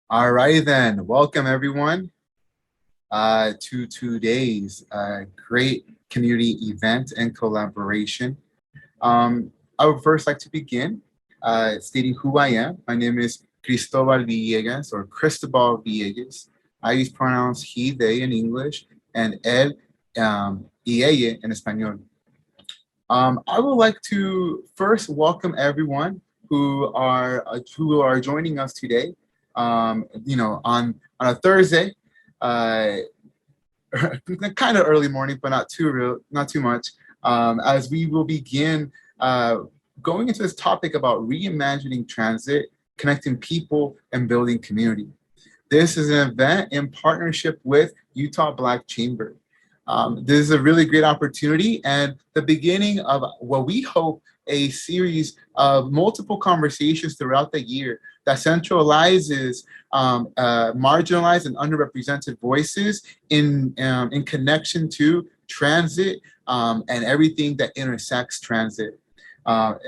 All right, then. Welcome, everyone, to today's great community event and collaboration. Um, I would first like to begin stating who I am. My name is Cristobal Villegas or Cristobal Villegas. I use pronouns he, they in English, and él y ella in Espanol. I would like to first welcome everyone who are joining us today. On a Thursday, uh, kind of early morning, but not too much. As we will begin uh, going into this topic about reimagining transit, connecting people, and building community. This is an event in partnership with Utah Black Chamber. This is a really great opportunity and the beginning of what we hope a series of multiple conversations throughout the year that centralizes marginalized and underrepresented voices in connection to transit and everything that intersects transit,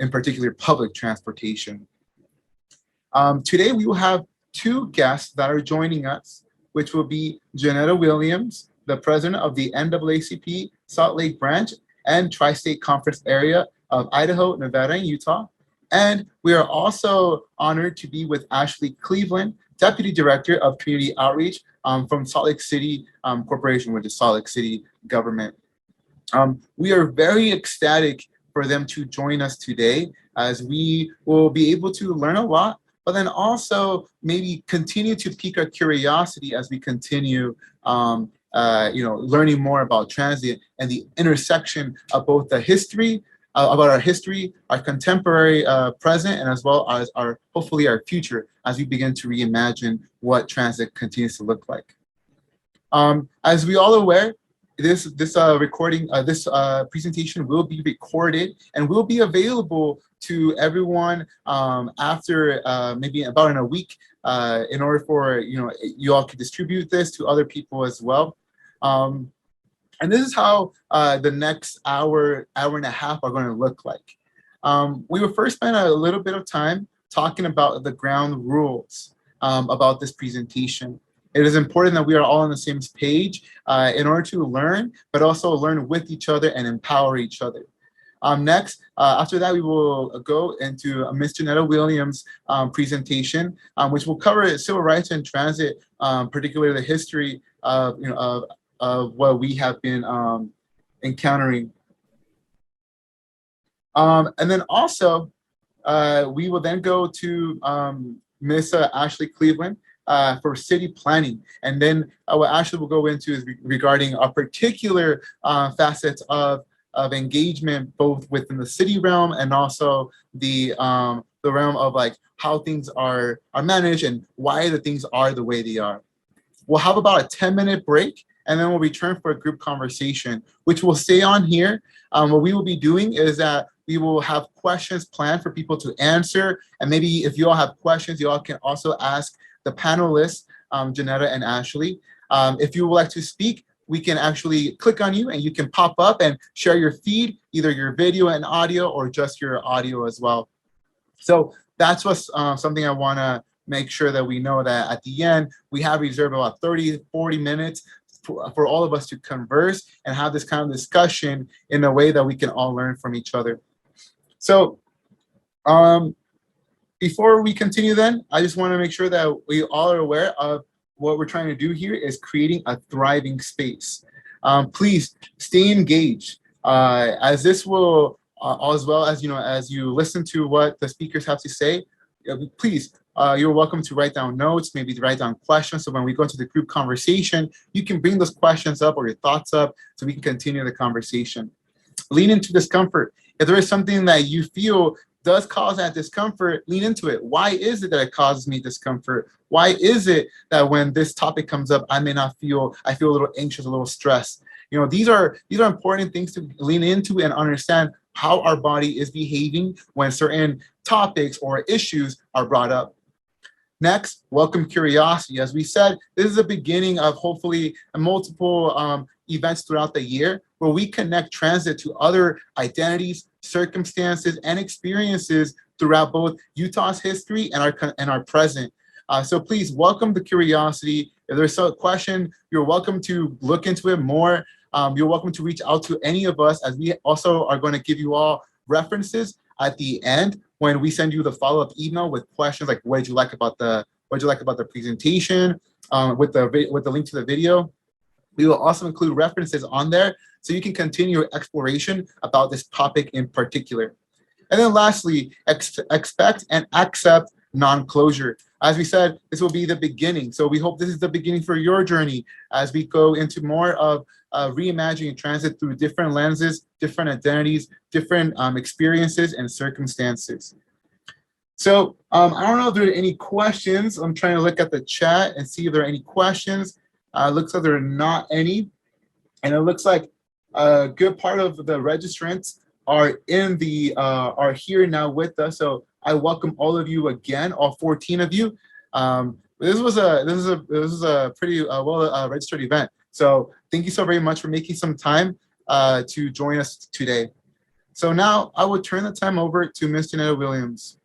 in particular public transportation. Today we will have two guests that are joining us, which will be Jeanetta Williams, the president of the NAACP Salt Lake branch and Tri-State Conference area of Idaho, Nevada, and Utah. And we are also honored to be with Ashley Cleveland, Deputy Director of Community Outreach from Salt Lake City Corporation, which is Salt Lake City government. We are very ecstatic for them to join us today as we will be able to learn a lot, but then also maybe continue to pique our curiosity as we continue learning more about transit and the intersection of both the history, about our history, our contemporary present, and as well as our hopefully our future as we begin to reimagine what transit continues to look like. As we all aware, this presentation will be recorded and will be available to everyone after maybe about in a week in order for you all to distribute this to other people as well. And this is how the next hour and a half are going to look like. We will first spend a little bit of time talking about the ground rules about this presentation. It is important that we are all on the same page in order to learn, but also learn with each other and empower each other. Next, after that, we will go into Ms. Jeanetta Williams' presentation, which will cover civil rights and transit, particularly the history of what we have been encountering. And then also, we will then go to Ms. Ashley Cleveland, for city planning. And then what Ashley will go into is regarding a particular facets of engagement, both within the city realm and also the realm of like how things are managed and why the things are the way they are. We'll have about a 10-minute break and then we'll return for a group conversation, which will stay on here. What we will be doing is that we will have questions planned for people to answer. And maybe if you all have questions, you all can also ask the panelists, Jeanetta and Ashley. If you would like to speak, we can actually click on you and you can pop up and share your feed, either your video and audio or just your audio as well. So that's what's something I want to make sure that we know that at the end, we have reserved about 30, 40 minutes for all of us to converse and have this kind of discussion in a way that we can all learn from each other. So before we continue then, I just want to make sure that we all are aware of what we're trying to do here is creating a thriving space. Please stay engaged as this will, as well as, as you listen to what the speakers have to say, please, you're welcome to write down notes, maybe to write down questions. So when we go into the group conversation, you can bring those questions up or your thoughts up so we can continue the conversation. Lean into discomfort. If there is something that you feel does cause that discomfort, lean into it. Why is it that it causes me discomfort? Why is it that when this topic comes up, I feel a little anxious, a little stressed? These are important things to lean into and understand how our body is behaving when certain topics or issues are brought up. Next, welcome curiosity. As we said, this is the beginning of hopefully multiple events throughout the year where we connect transit to other identities, circumstances, and experiences throughout both Utah's history and our present. So please welcome the curiosity. If there's a question, you're welcome to look into it more. You're welcome to reach out to any of us, as we also are going to give you all references at the end when we send you the follow-up email with questions like what did you like about the presentation, with the link to the video. We will also include references on there so you can continue your exploration about this topic in particular. And then lastly, expect and accept non-closure. As we said, this will be the beginning. So we hope this is the beginning for your journey as we go into more of reimagining transit through different lenses, different identities, different experiences and circumstances. So I don't know if there are any questions. I'm trying to look at the chat and see if there are any questions. Looks like there are not any. And it looks like a good part of the registrants are here now with us. So I welcome all of you again, all 14 of you. This was a pretty well registered event. So thank you so very much for making some time to join us today. So now I will turn the time over to Ms. Jeanetta Williams.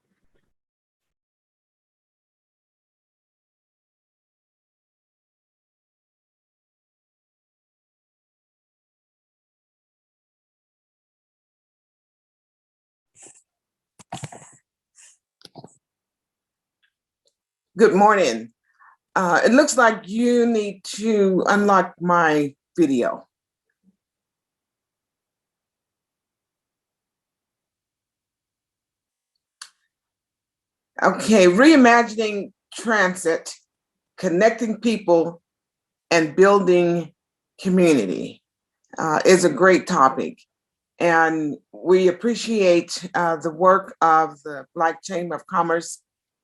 Good morning. It looks like you need to unlock my video. Okay, reimagining transit, connecting people, and building community is a great topic. And we appreciate the work of the Black Chamber of Commerce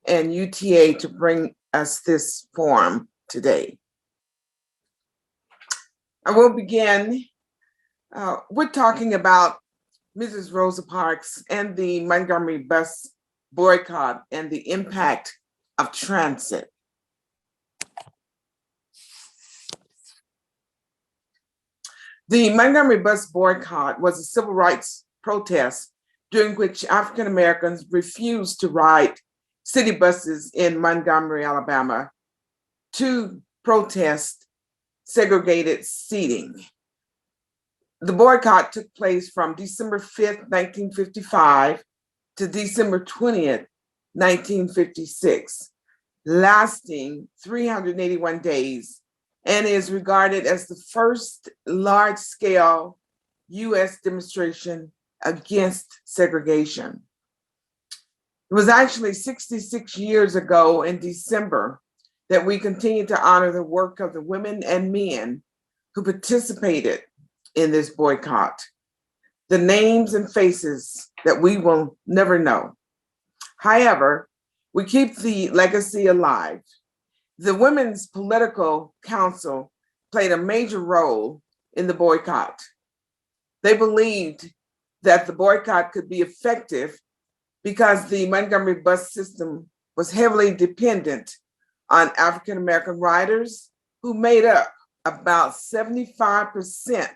and UTA to bring us this forum today. I will begin with talking about Mrs. Rosa Parks and the Montgomery bus boycott and the impact of transit. The Montgomery bus boycott was a civil rights protest during which African Americans refused to ride city buses in Montgomery, Alabama, to protest segregated seating. The boycott took place from December 5th, 1955 to December 20th, 1956, lasting 381 days, and is regarded as the first large-scale US demonstration against segregation. It was actually 66 years ago in December that we continue to honor the work of the women and men who participated in this boycott, the names and faces that we will never know. However, we keep the legacy alive. The Women's Political Council played a major role in the boycott. They believed that the boycott could be effective because the Montgomery bus system was heavily dependent on African American riders who made up about 75%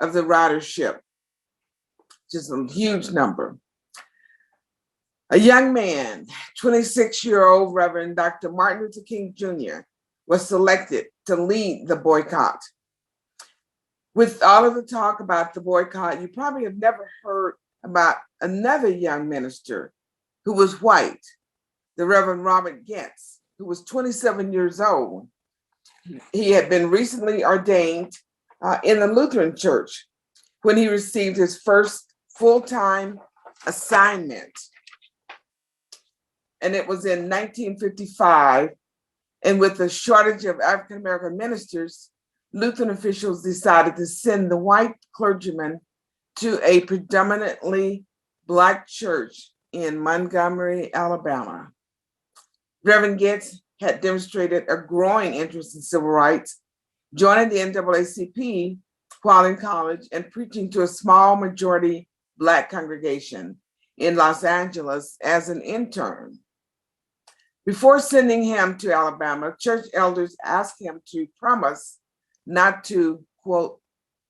of the ridership, which is a huge number. A young man, 26-year-old Reverend Dr. Martin Luther King Jr. was selected to lead the boycott. With all of the talk about the boycott, you probably have never heard about another young minister who was white, the Reverend Robert Getz, who was 27 years old. He had been recently ordained in the Lutheran Church when he received his first full-time assignment. And it was in 1955. And with the shortage of African-American ministers, Lutheran officials decided to send the white clergyman to a predominantly Black church in Montgomery, Alabama. Reverend Getz had demonstrated a growing interest in civil rights, joining the NAACP while in college and preaching to a small majority Black congregation in Los Angeles as an intern. Before sending him to Alabama, church elders asked him to promise not to, quote,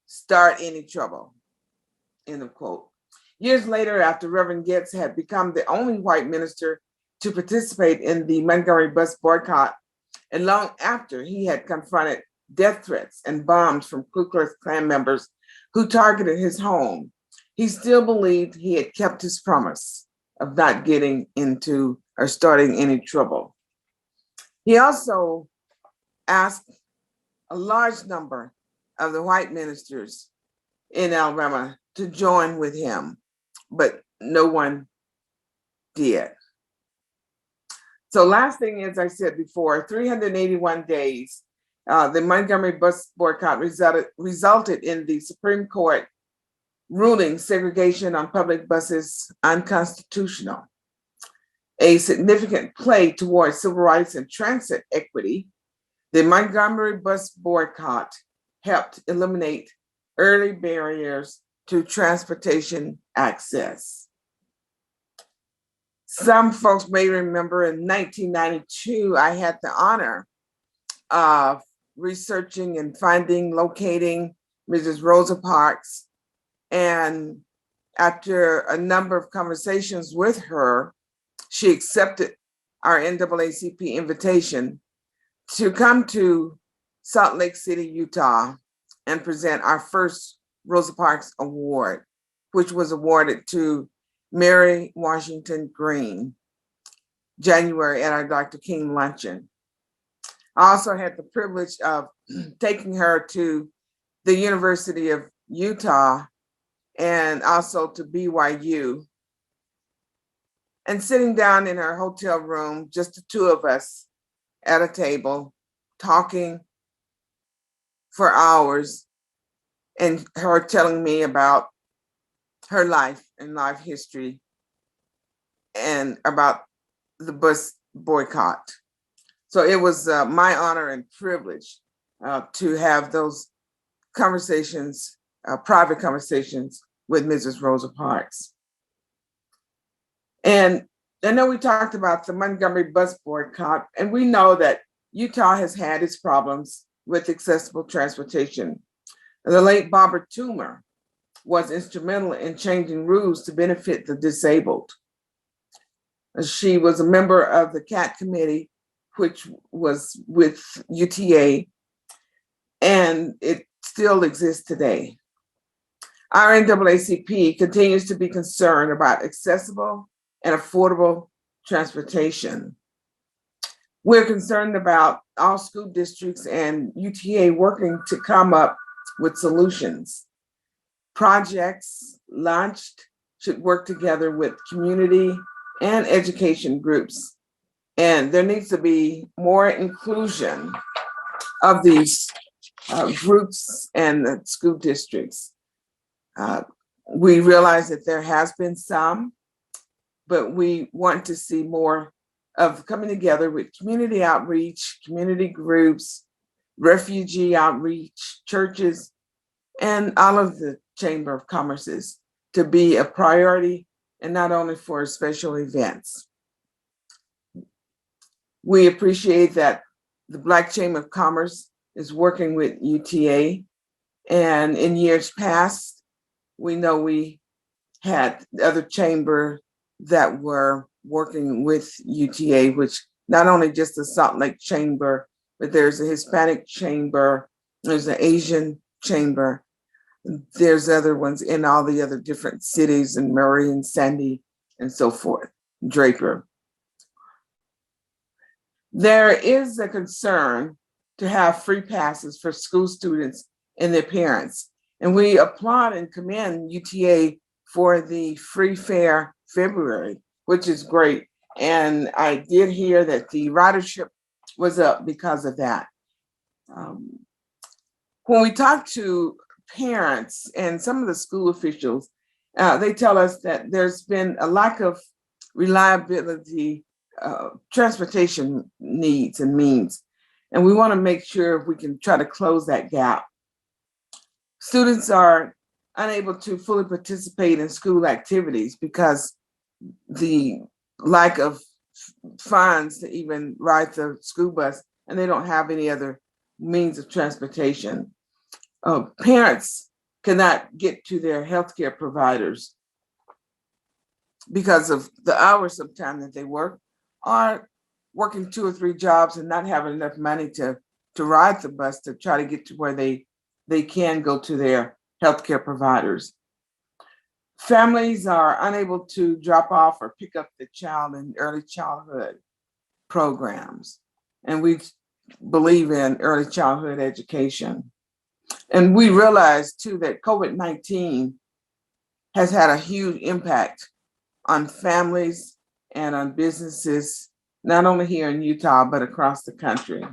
start any trouble, end of quote. Years later, after Reverend Getz had become the only white minister to participate in the Montgomery bus boycott, and long after he had confronted death threats and bombs from Ku Klux Klan members who targeted his home, he still believed he had kept his promise of not getting into or starting any trouble. He also asked a large number of the white ministers in Alabama to join with him, but no one did. So last thing, as I said before, 381 days, the Montgomery bus boycott resulted in the Supreme Court ruling segregation on public buses unconstitutional, a significant play towards civil rights and transit equity. The Montgomery bus boycott helped eliminate early barriers to transportation access. Some folks may remember in 1992, I had the honor of researching and finding, locating Mrs. Rosa Parks. And after a number of conversations with her, she accepted our NAACP invitation to come to Salt Lake City, Utah, and present our first Rosa Parks Award, which was awarded to Mary Washington Green, January at our Dr. King luncheon. I also had the privilege of taking her to the University of Utah and also to BYU, and sitting down in her hotel room, just the two of us at a table, talking for hours, and her telling me about her life and life history and about the bus boycott. So it was my honor and privilege to have those conversations, private conversations with Mrs. Rosa Parks. And I know we talked about the Montgomery bus boycott, and we know that Utah has had its problems with accessible transportation. The late Barbara Toomer was instrumental in changing rules to benefit the disabled. She was a member of the CAT committee, which was with UTA, and it still exists today. Our NAACP continues to be concerned about accessible and affordable transportation. We're concerned about all school districts and UTA working to come up with solutions. Projects launched should work together with community and education groups. And there needs to be more inclusion of these groups and the school districts. We realize that there has been some, but we want to see more of coming together with community outreach, community groups, refugee outreach, churches, and all of the Chamber of Commerce's to be a priority, and not only for special events. We appreciate that the Black Chamber of Commerce is working with UTA, and in years past, we know we had other chamber that were working with UTA, which not only just the Salt Lake Chamber, but there's a Hispanic chamber, there's an Asian chamber, there's other ones in all the other different cities, in Murray and Sandy and so forth, Draper. There is a concern to have free passes for school students and their parents. And we applaud and commend UTA for the free fare February, which is great. And I did hear that the ridership was up because of that. When we talk to parents and some of the school officials, they tell us that there's been a lack of reliability, transportation needs and means. And we want to make sure we can try to close that gap. Students are unable to fully participate in school activities because the lack of funds to even ride the school bus, and they don't have any other means of transportation. Parents cannot get to their healthcare providers because of the hours sometimes that they work, are working 2 or 3 jobs and not having enough money to ride the bus to try to get to where they can go to their healthcare providers. Families are unable to drop off or pick up the child in early childhood programs. And we believe in early childhood education. And we realize too that COVID-19 has had a huge impact on families and on businesses, not only here in Utah, but across the country.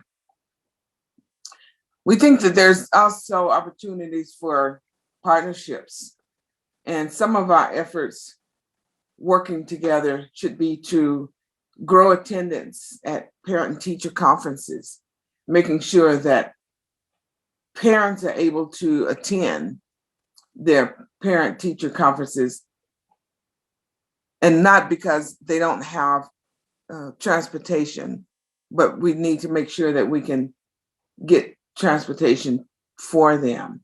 We think that there's also opportunities for partnerships. And some of our efforts working together should be to grow attendance at parent and teacher conferences, making sure that parents are able to attend their parent teacher conferences, and not because they don't have transportation, but we need to make sure that we can get transportation for them.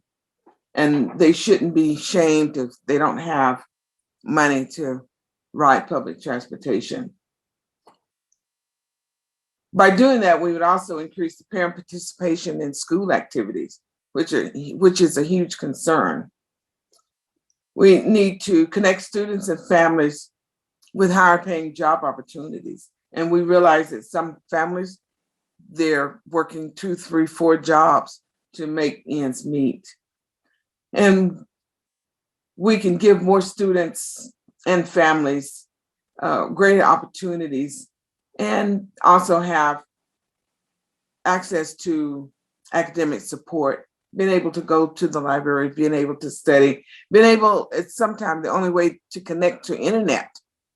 And they shouldn't be shamed if they don't have money to ride public transportation. By doing that, we would also increase the parent participation in school activities, which is a huge concern. We need to connect students and families with higher paying job opportunities. And we realize that some families, they're working 2, 3, 4 jobs to make ends meet. And we can give more students and families greater opportunities, and also have access to academic support, being able to go to the library, being able to study, it's sometimes the only way to connect to internet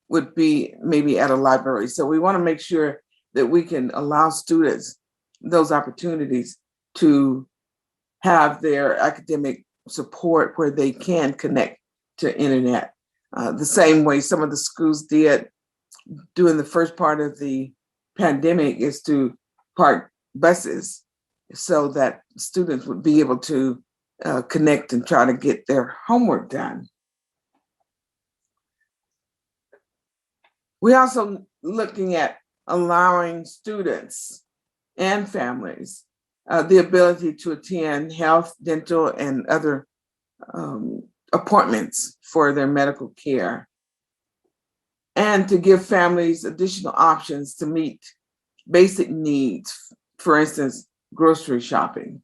would be maybe at a library. So we want to make sure that we can allow students those opportunities to have their academic support where they can connect to internet. The same way some of the schools did during the first part of the pandemic is to park buses so that students would be able to connect and try to get their homework done. We're also looking at allowing students and families the ability to attend health, dental, and other appointments for their medical care, and to give families additional options to meet basic needs, for instance, grocery shopping.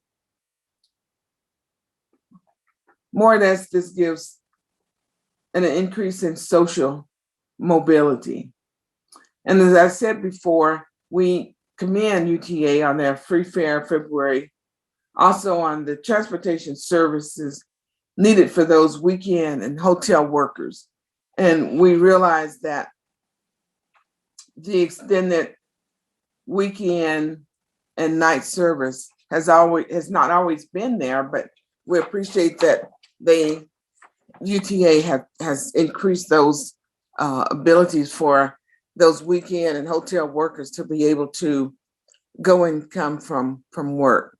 More or less, this gives an increase in social mobility. And as I said before, we commend UTA on their free fare in February, also on the transportation services needed for those weekend and hotel workers. And we realize that the extended weekend and night service has not always been there, but we appreciate that UTA has increased those abilities for those weekend and hotel workers to be able to go and come from work.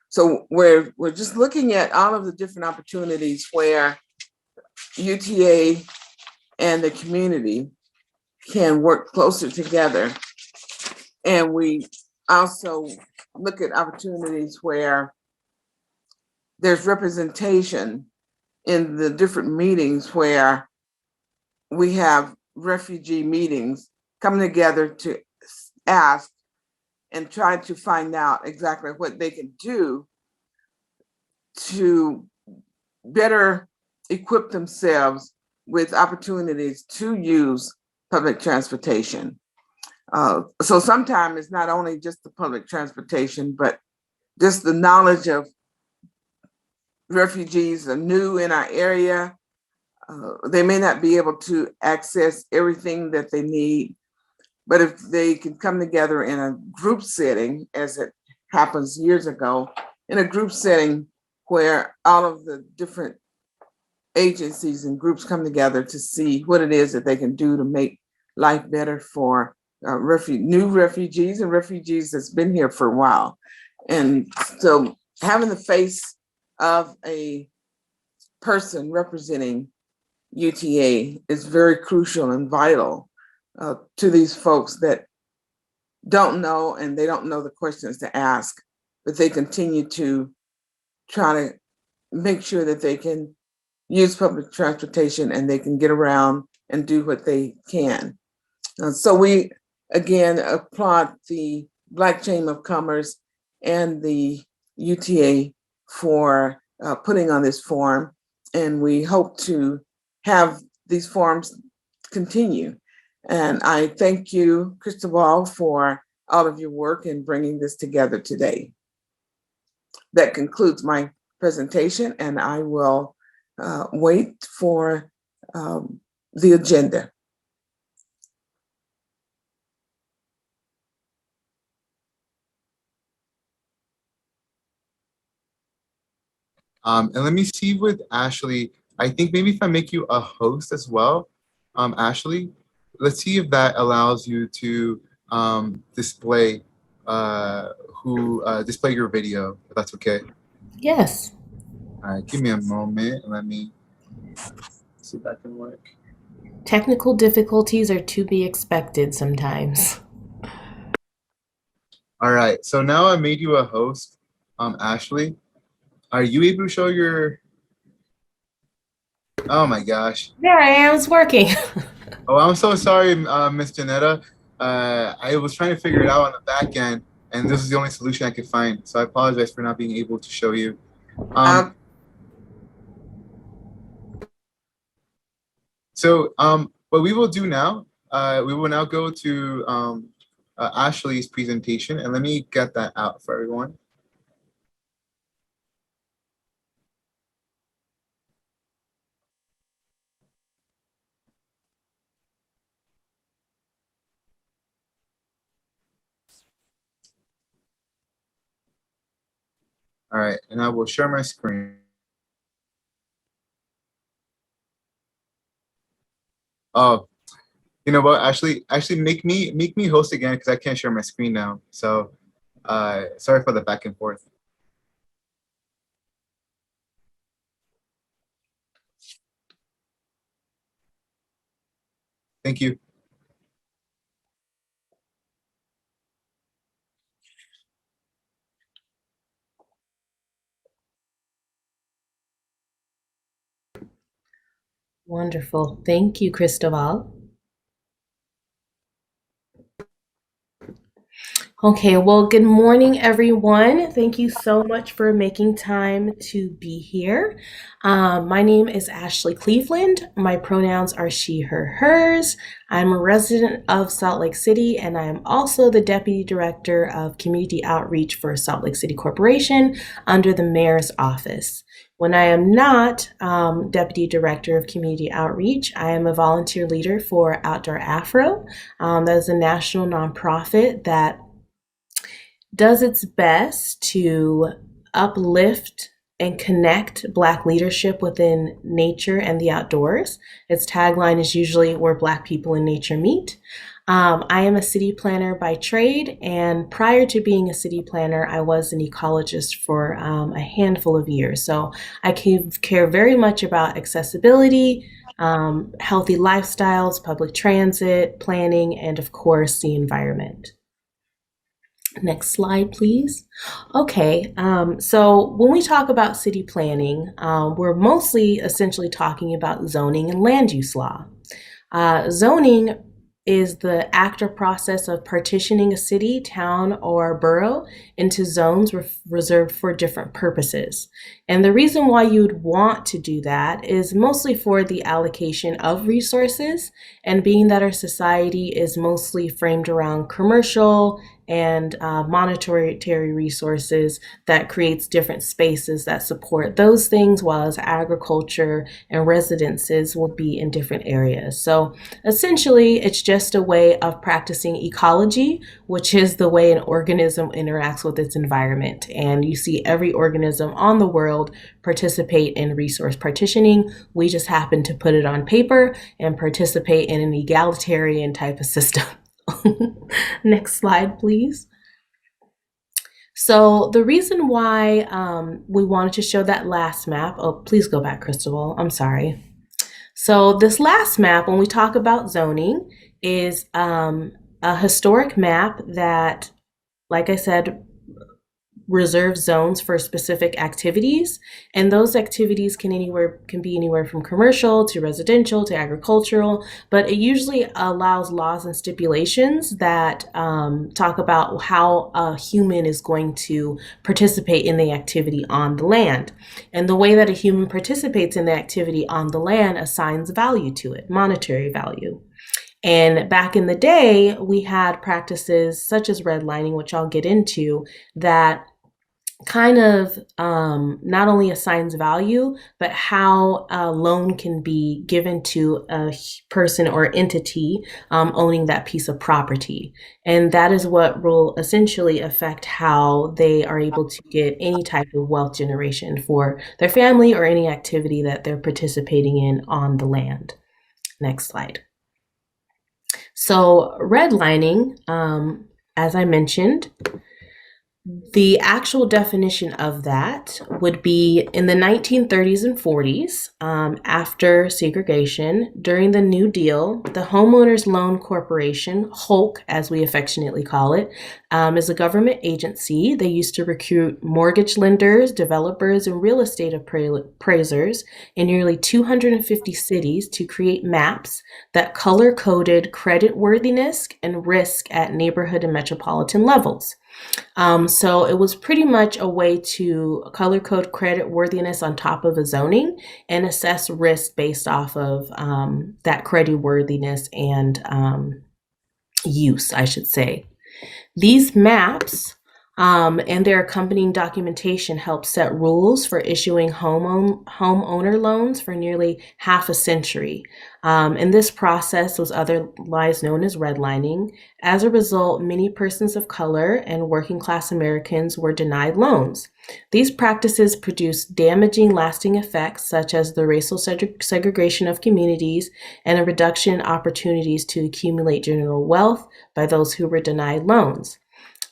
So we're just looking at all of the different opportunities where UTA and the community can work closer together. And we also look at opportunities where there's representation in the different meetings where we have refugee meetings coming together to ask and try to find out exactly what they can do to better equip themselves with opportunities to use public transportation. So sometimes it's not only just the public transportation, but just the knowledge of refugees are new in our area. They may not be able to access everything that they need, but if they can come together in a group setting, as it happens years ago, in a group setting where all of the different agencies and groups come together to see what it is that they can do to make life better for new refugees and refugees that's been here for a while. And so having the face of a person representing UTA is very crucial and vital to these folks that don't know and they don't know the questions to ask, but they continue to try to make sure that they can use public transportation and they can get around and do what they can. So we, again, applaud the Black Chamber of Commerce and the UTA for putting on this forum, and we hope to have these forums continue. And I thank you, Cristobal, for all of your work in bringing this together today. That concludes my presentation, and I will wait for the agenda. And let me see with Ashley. I think maybe if I make you a host as well, Ashley, let's see if that allows you to display display your video, if that's okay. Yes. All right, give me a moment. Let me see if that can work. Technical difficulties are to be expected sometimes. All right, so now I made you a host, Ashley. Are you able to show your? Oh my gosh. There I am. It's working. Oh, I'm so sorry, Miss Jeanetta. I was trying to figure it out on the back end, and this is the only solution I could find. So I apologize for not being able to show you. What we will do now, we will now go to Ashley's presentation, and let me get that out for everyone. All right, and I will share my screen. Oh, you know what? Actually, make me host again because I can't share my screen now. So, sorry for the back and forth. Thank you. Wonderful. Thank you, Cristobal. Okay, well, good morning, everyone. Thank you so much for making time to be here. My name is Ashley Cleveland. My pronouns are she, her, hers. I'm a resident of Salt Lake City, and I am also the Deputy Director of Community Outreach for Salt Lake City Corporation under the Mayor's Office. When I am not Deputy Director of Community Outreach, I am a volunteer leader for Outdoor Afro. That is a national nonprofit that does its best to uplift and connect Black leadership within nature and the outdoors. Its tagline is usually where Black people and nature meet. I am a city planner by trade, and prior to being a city planner, I was an ecologist for a handful of years. So I care very much about accessibility, healthy lifestyles, public transit, planning, and of course, the environment. Next slide, please. Okay, so when we talk about city planning, we're mostly essentially talking about zoning and land use law. Zoning is the act or process of partitioning a city, town, or borough into zones reserved for different purposes. And the reason why you would want to do that is mostly for the allocation of resources, and being that our society is mostly framed around commercial and monetary resources, that creates different spaces that support those things, while as agriculture and residences will be in different areas. So essentially, it's just a way of practicing ecology, which is the way an organism interacts with its environment. And you see every organism on the world participate in resource partitioning. We just happen to put it on paper and participate in an egalitarian type of system. Next slide, please. So the reason why we wanted to show that last map, oh, please go back, Cristobal, I'm sorry. So this last map, when we talk about zoning, is a historic map that, like I said, reserve zones for specific activities, and those activities can be anywhere from commercial to residential to agricultural, but it usually allows laws and stipulations that talk about how a human is going to participate in the activity on the land. And the way that a human participates in the activity on the land assigns value to it, monetary value. And back in the day, we had practices such as redlining, which I'll get into, that kind of not only assigns value, but how a loan can be given to a person or entity owning that piece of property. And that is what will essentially affect how they are able to get any type of wealth generation for their family or any activity that they're participating in on the land. Next slide. So redlining, as I mentioned, the actual definition of that would be in the 1930s and 40s, after segregation, during the New Deal, the Homeowners Loan Corporation, HOLC as we affectionately call it, is a government agency. They used to recruit mortgage lenders, developers, and real estate appraisers in nearly 250 cities to create maps that color-coded creditworthiness and risk at neighborhood and metropolitan levels. So it was pretty much a way to color code credit worthiness on top of a zoning and assess risk based off of that credit worthiness and use, I should say. These maps and their accompanying documentation help set rules for issuing homeowner loans for nearly half a century. And this process was otherwise known as redlining. As a result, many persons of color and working class Americans were denied loans. These practices produced damaging, lasting effects such as the racial segregation of communities and a reduction in opportunities to accumulate general wealth by those who were denied loans.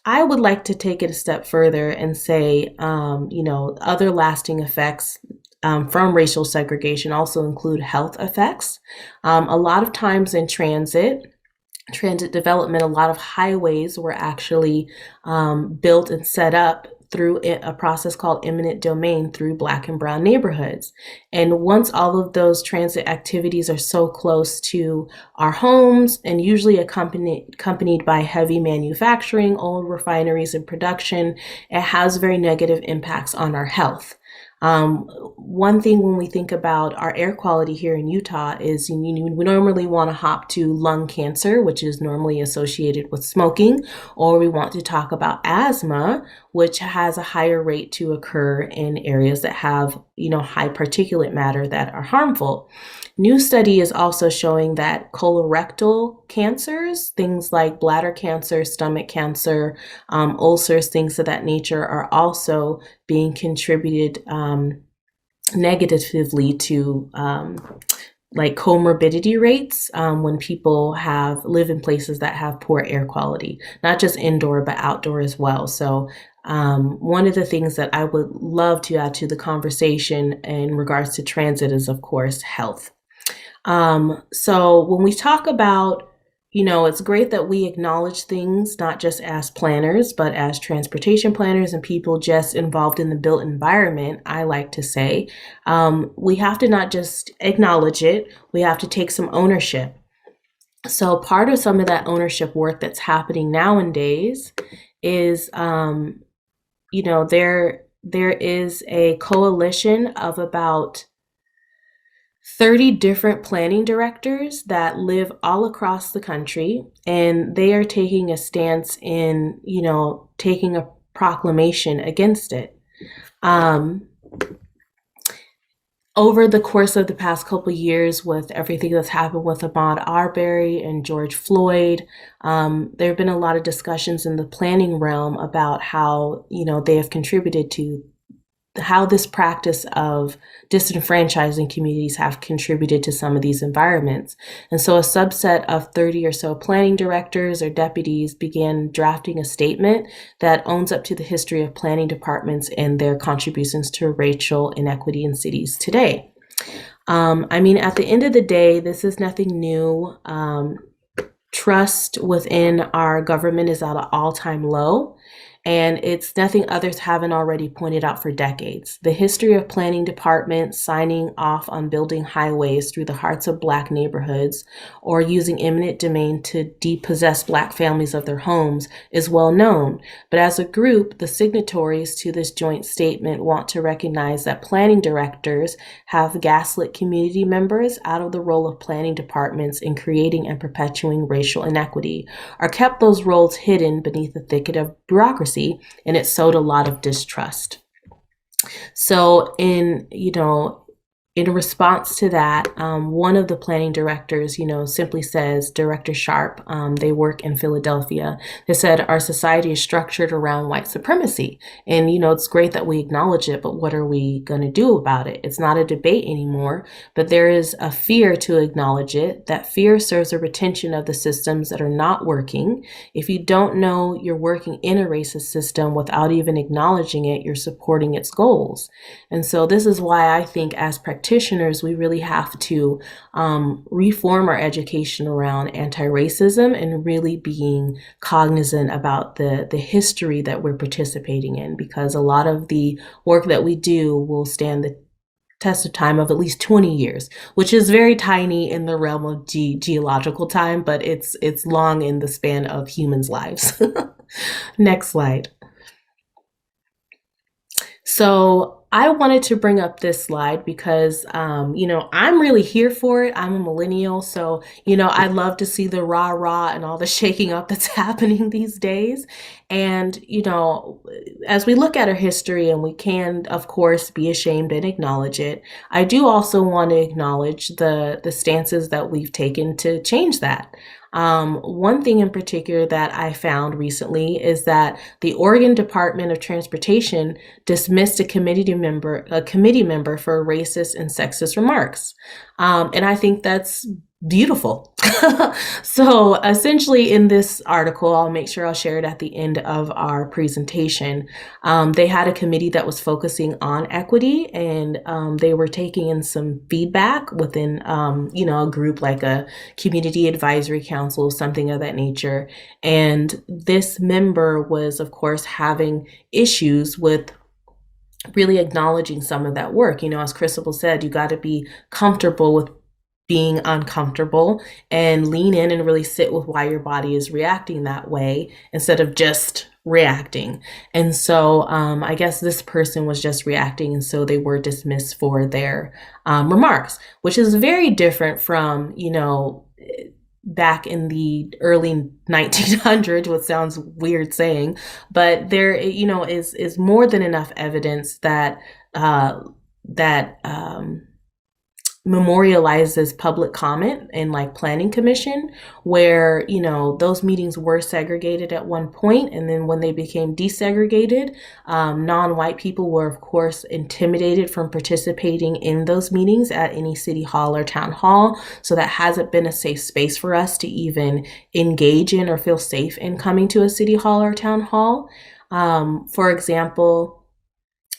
I would like to take it a step further and say, other lasting effects from racial segregation also include health effects. A lot of times in transit development, a lot of highways were actually built and set up through a process called eminent domain through Black and brown neighborhoods. And once all of those transit activities are so close to our homes and usually accompanied by heavy manufacturing, old refineries and production, it has very negative impacts on our health. One thing when we think about our air quality here in Utah is we normally want to hop to lung cancer, which is normally associated with smoking, or we want to talk about asthma, which has a higher rate to occur in areas that have, high particulate matter that are harmful. New study is also showing that colorectal cancers, things like bladder cancer, stomach cancer, ulcers, things of that nature, are also being contributed negatively to like comorbidity rates when people live in places that have poor air quality, not just indoor, but outdoor as well. So one of the things that I would love to add to the conversation in regards to transit is, of course, health. So when we talk about, it's great that we acknowledge things, not just as planners, but as transportation planners and people just involved in the built environment, I like to say, we have to not just acknowledge it, we have to take some ownership. So part of some of that ownership work that's happening nowadays is, there is a coalition of about 30 different planning directors that live all across the country, and they are taking a stance in, taking a proclamation against it. Over the course of the past couple of years, with everything that's happened with Ahmaud Arbery and George Floyd, there have been a lot of discussions in the planning realm about how, they have contributed to how this practice of disenfranchising communities have contributed to some of these environments. And so a subset of 30 or so planning directors or deputies began drafting a statement that owns up to the history of planning departments and their contributions to racial inequity in cities today. At the end of the day, this is nothing new. trust within our government is at an all-time low. And it's nothing others haven't already pointed out for decades. The history of planning departments signing off on building highways through the hearts of Black neighborhoods or using eminent domain to depossess Black families of their homes is well known. But as a group, the signatories to this joint statement want to recognize that planning directors have gaslit community members out of the role of planning departments in creating and perpetuating racial inequity, or kept those roles hidden beneath the thicket of bureaucracy, and it sowed a lot of distrust. So in response to that, one of the planning directors, simply says, Director Sharp, they work in Philadelphia. They said, our society is structured around white supremacy. And, it's great that we acknowledge it, but what are we going to do about it? It's not a debate anymore, but there is a fear to acknowledge it. That fear serves a retention of the systems that are not working. If you don't know you're working in a racist system without even acknowledging it, you're supporting its goals. And so this is why I think as practitioners, we really have to reform our education around anti-racism and really being cognizant about the history that we're participating in, because a lot of the work that we do will stand the test of time of at least 20 years, which is very tiny in the realm of geological time, but it's long in the span of humans' lives. Next slide. So I wanted to bring up this slide because, I'm really here for it. I'm a millennial. So, I'd love to see the rah-rah and all the shaking up that's happening these days. And, as we look at our history, and we can, of course, be ashamed and acknowledge it, I do also want to acknowledge the stances that we've taken to change that. One thing in particular that I found recently is that the Oregon Department of Transportation dismissed a committee member for racist and sexist remarks. And I think that's beautiful. So essentially in this article, I'll make sure I'll share it at the end of our presentation. They had a committee that was focusing on equity, and they were taking in some feedback within, a group like a community advisory council, something of that nature. And this member was, of course, having issues with really acknowledging some of that work. As Crystal said, you got to be comfortable with being uncomfortable and lean in and really sit with why your body is reacting that way instead of just reacting. And so I guess this person was just reacting, and so they were dismissed for their remarks, which is very different from, back in the early 1900s, which sounds weird saying, but there, is more than enough evidence that memorializes public comment and like planning commission, where those meetings were segregated at one point, and then when they became desegregated, non-white people were of course intimidated from participating in those meetings at any city hall or town hall. So that hasn't been a safe space for us to even engage in or feel safe in coming to a city hall or town hall. For example,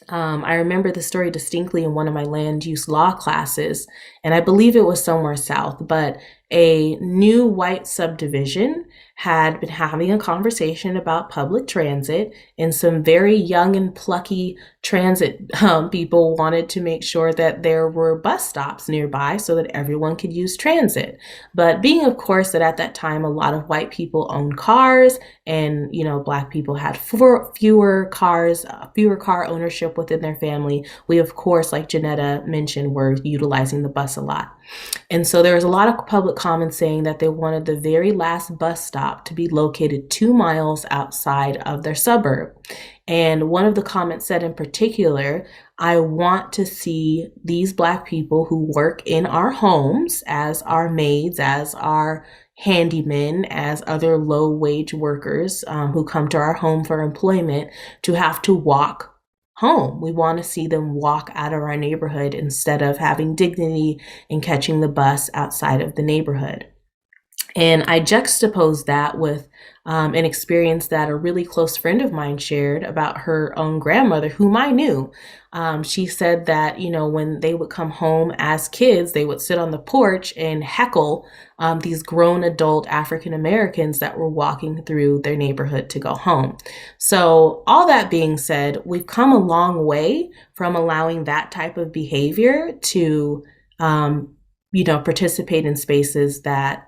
I remember the story distinctly in one of my land use law classes, and I believe it was somewhere south, but a new white subdivision had been having a conversation about public transit, and some very young and plucky transit people wanted to make sure that there were bus stops nearby so that everyone could use transit. But being, of course, that at that time, a lot of white people owned cars, and, Black people had fewer cars, fewer car ownership within their family. We, of course, like Jeanetta mentioned, were utilizing the bus a lot. And so there was a lot of public comments saying that they wanted the very last bus stop to be located 2 miles outside of their suburb. And one of the comments said in particular, I want to see these Black people who work in our homes as our maids, as our handymen, as other low-wage workers who come to our home for employment, to have to walk home. We want to see them walk out of our neighborhood instead of having dignity and catching the bus outside of the neighborhood. And I juxtaposed that with an experience that a really close friend of mine shared about her own grandmother, whom I knew. She said that, when they would come home as kids, they would sit on the porch and heckle these grown adult African Americans that were walking through their neighborhood to go home. So, all that being said, we've come a long way from allowing that type of behavior to, participate in spaces that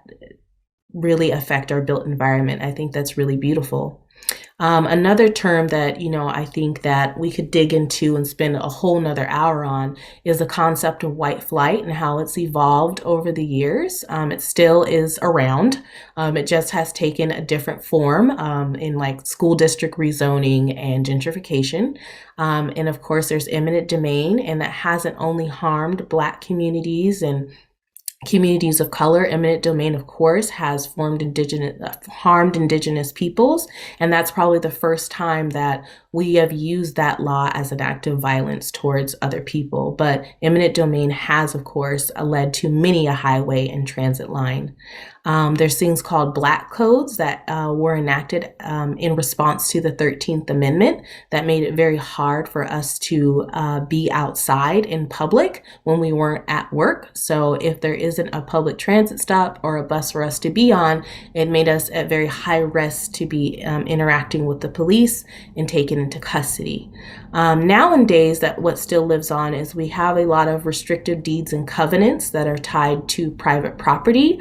really affect our built environment. I think that's really beautiful. Another term that, I think that we could dig into and spend a whole nother hour on is the concept of white flight and how it's evolved over the years. It still is around. It just has taken a different form in like school district rezoning and gentrification. And of course, there's eminent domain, and that hasn't only harmed Black communities and communities of color. Eminent domain, of course, has harmed indigenous peoples, and that's probably the first time that we have used that law as an act of violence towards other people. But eminent domain has, of course, led to many a highway and transit line. There's things called Black codes that were enacted in response to the 13th Amendment that made it very hard for us to be outside in public when we weren't at work. So if there isn't a public transit stop or a bus for us to be on, it made us at very high risk to be interacting with the police and taken into custody. Nowadays, that what still lives on is we have a lot of restrictive deeds and covenants that are tied to private property.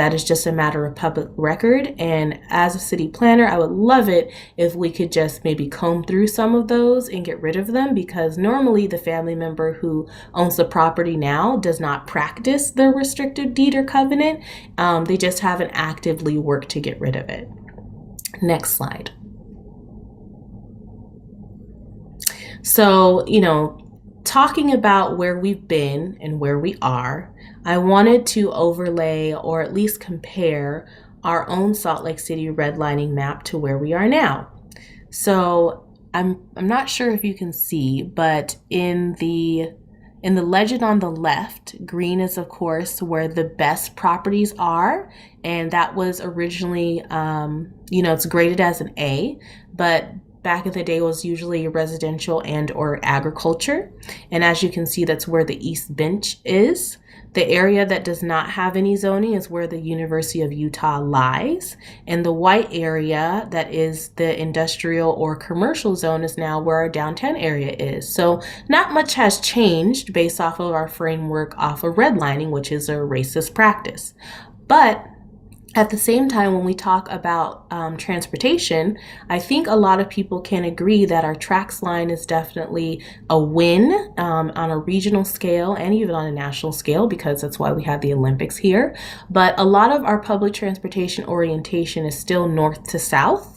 That is just a matter of public record. And as a city planner, I would love it if we could just maybe comb through some of those and get rid of them, because normally the family member who owns the property now does not practice the restrictive deed or covenant. They just haven't actively worked to get rid of it. Next slide. So, talking about where we've been and where we are, I wanted to overlay or at least compare our own Salt Lake City redlining map to where we are now. So I'm not sure if you can see, but in the legend on the left, green is of course where the best properties are, and that was originally it's graded as an A, but back in the day was usually residential and or agriculture. And as you can see, that's where the East Bench is. The area that does not have any zoning is where the University of Utah lies. And the white area that is the industrial or commercial zone is now where our downtown area is. So not much has changed based off of our framework off of redlining, which is a racist practice. But at the same time, when we talk about transportation, I think a lot of people can agree that our tracks line is definitely a win on a regional scale and even on a national scale, because that's why we have the Olympics here. But a lot of our public transportation orientation is still north to south.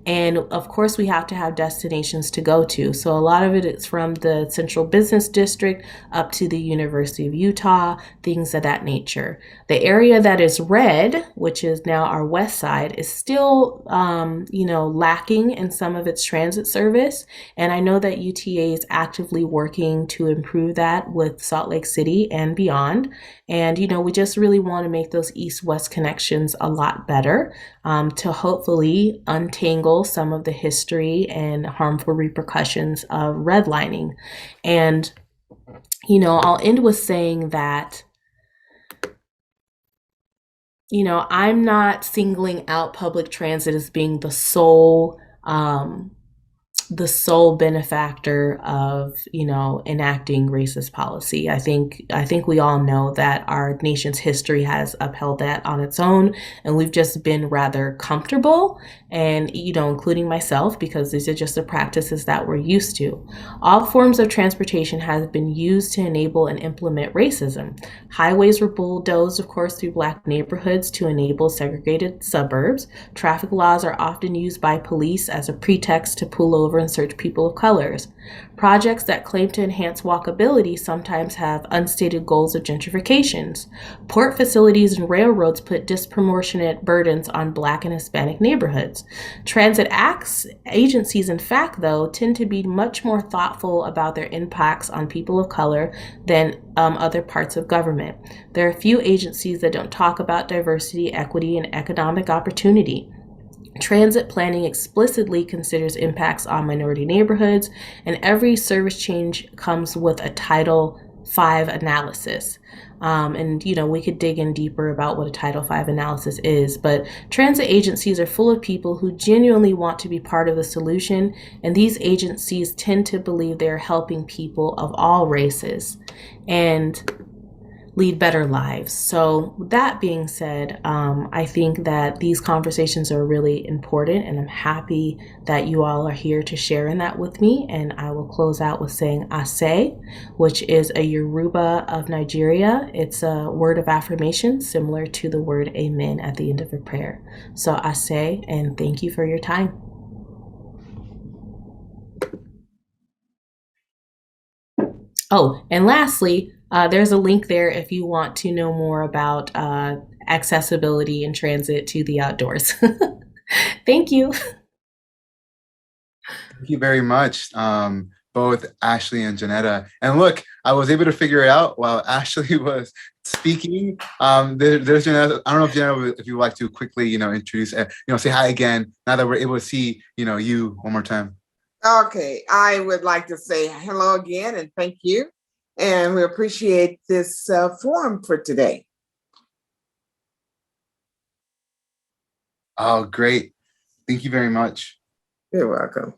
And of course, we have to have destinations to go to. So a lot of it is from the Central Business District up to the University of Utah, things of that nature. The area that is red, which is now our west side, is still, lacking in some of its transit service. And I know that UTA is actively working to improve that with Salt Lake City and beyond. And, we just really want to make those east-west connections a lot better to hopefully untangle some of the history and harmful repercussions of redlining. And, I'll end with saying that, I'm not singling out public transit as being the sole benefactor of enacting racist policy. I think we all know that our nation's history has upheld that on its own, and we've just been rather comfortable, and including myself, because these are just the practices that we're used to. All forms of transportation have been used to enable and implement racism. Highways were bulldozed, of course, through Black neighborhoods to enable segregated suburbs. Traffic laws are often used by police as a pretext to pull over over and search people of colors. Projects that claim to enhance walkability sometimes have unstated goals of gentrifications. Port facilities and railroads put disproportionate burdens on Black and Hispanic neighborhoods. Transit agencies, in fact, though, tend to be much more thoughtful about their impacts on people of color than other parts of government. There are few agencies that don't talk about diversity, equity, and economic opportunity. Transit planning explicitly considers impacts on minority neighborhoods, and every service change comes with a Title V analysis. We could dig in deeper about what a Title V analysis is, but transit agencies are full of people who genuinely want to be part of the solution, and these agencies tend to believe they're helping people of all races and lead better lives. So that being said, I think that these conversations are really important, and I'm happy that you all are here to share in that with me. And I will close out with saying Ase, which is a Yoruba of Nigeria. It's a word of affirmation similar to the word amen at the end of a prayer. So Ase, and thank you for your time. Oh, and lastly, there's a link there if you want to know more about accessibility in transit to the outdoors. Thank you. Thank you very much, both Ashley and Jeanetta. And look, I was able to figure it out while Ashley was speaking. There's Jeanetta. I don't know if Jeanetta, if you would like to quickly, introduce, say hi again. Now that we're able to see, you one more time. Okay, I would like to say hello again and thank you. And we appreciate this forum for today. Oh, great. Thank you very much. You're welcome.